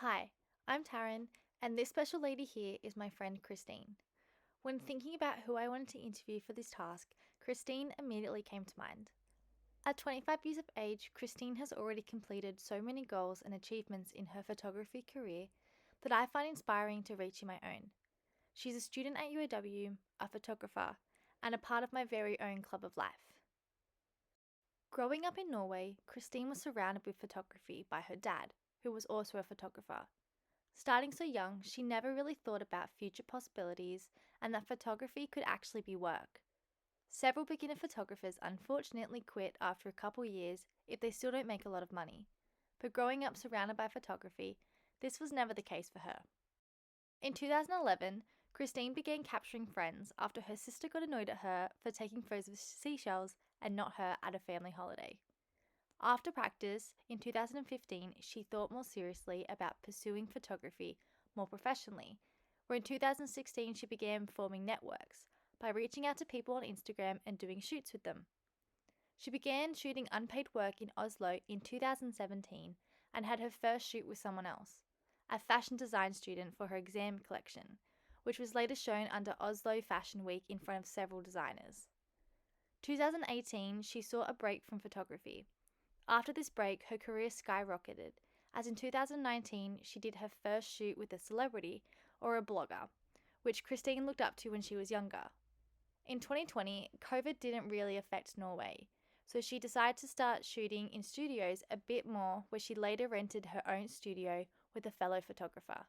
Hi, I'm Taryn, and this special lady here is my friend Christine. When thinking about who I wanted to interview for this task, Christine immediately came to mind. At 25 years of age, Christine has already completed so many goals and achievements in her photography career that I find inspiring to reach in my own. She's a student at UAW, a photographer, and a part of my very own club of life. Growing up in Norway, Christine was surrounded with photography by her dad, who was also a photographer. Starting so young, she never really thought about future possibilities and that photography could actually be work. Several beginner photographers unfortunately quit after a couple years if they still don't make a lot of money. But growing up surrounded by photography, this was never the case for her. In 2011, Christine began capturing friends after her sister got annoyed at her for taking photos of seashells and not her at a family holiday. After practice, in 2015, she thought more seriously about pursuing photography more professionally, where in 2016 she began forming networks by reaching out to people on Instagram and doing shoots with them. She began shooting unpaid work in Oslo in 2017 and had her first shoot with someone else, a fashion design student for her exam collection, which was later shown under Oslo Fashion Week in front of several designers. 2018, she saw a break from photography. After this break, her career skyrocketed, as in 2019 she did her first shoot with a celebrity or a blogger, which Christine looked up to when she was younger. In 2020, COVID didn't really affect Norway, so she decided to start shooting in studios a bit more, where she later rented her own studio with a fellow photographer.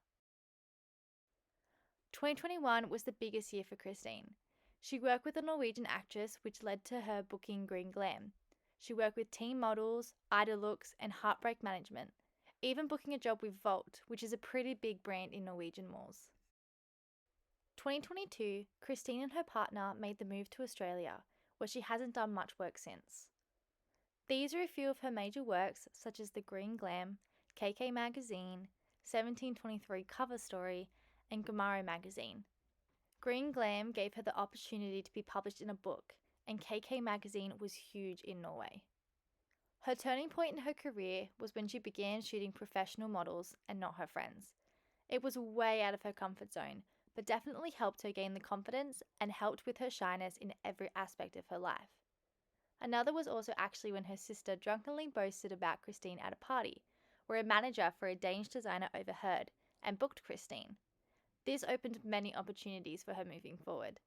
2021 was the biggest year for Christine. She worked with a Norwegian actress, which led to her booking Green Glam. She worked with Team Models, Ida Looks, and Heartbreak Management, even booking a job with Volt, which is a pretty big brand in Norwegian malls. 2022, Christine and her partner made the move to Australia, where she hasn't done much work since. These are a few of her major works, such as the Green Glam, KK Magazine, 1723 Cover Story, and Gamaro Magazine. Green Glam gave her the opportunity to be published in a book, and KK Magazine was huge in Norway. Her turning point in her career was when she began shooting professional models and not her friends. It was way out of her comfort zone, but definitely helped her gain the confidence and helped with her shyness in every aspect of her life. Another was also actually when her sister drunkenly boasted about Christine at a party, where a manager for a Danish designer overheard and booked Christine. This opened many opportunities for her moving forward.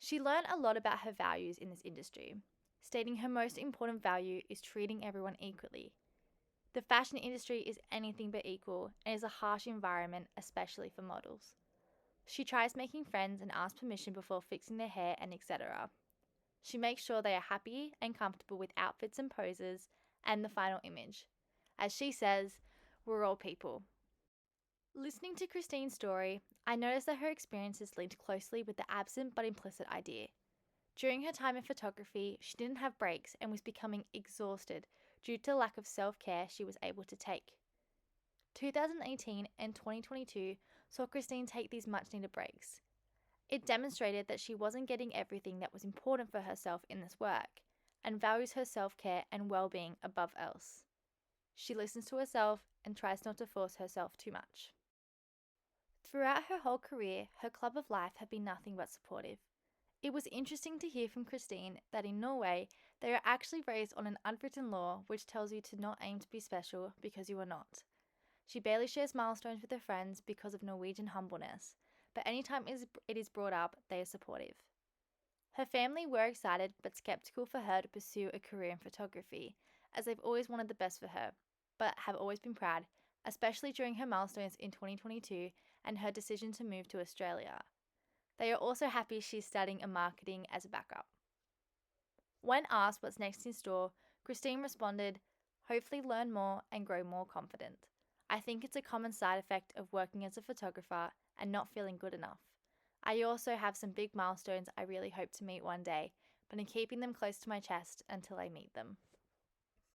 She learned a lot about her values in this industry, stating her most important value is treating everyone equally. The fashion industry is anything but equal and is a harsh environment, especially for models. She tries making friends and asks permission before fixing their hair and etc. She makes sure they are happy and comfortable with outfits and poses and the final image. As she says, we're all people. Listening to Christine's story, I noticed that her experiences linked closely with the absent but implicit idea. During her time in photography, she didn't have breaks and was becoming exhausted due to the lack of self-care she was able to take. 2018 and 2022 saw Christine take these much-needed breaks. It demonstrated that she wasn't getting everything that was important for herself in this work and values her self-care and well-being above else. She listens to herself and tries not to force herself too much. Throughout her whole career, her club of life have been nothing but supportive. It was interesting to hear from Christine that in Norway, they are actually raised on an unwritten law which tells you to not aim to be special because you are not. She barely shares milestones with her friends because of Norwegian humbleness, but anytime it is brought up, they are supportive. Her family were excited but skeptical for her to pursue a career in photography, as they've always wanted the best for her, but have always been proud, especially during her milestones in 2022 and her decision to move to Australia. They are also happy she's studying a marketing as a backup. When asked what's next in store, Christine responded, hopefully learn more and grow more confident. I think it's a common side effect of working as a photographer and not feeling good enough. I also have some big milestones I really hope to meet one day, but I'm keeping them close to my chest until I meet them.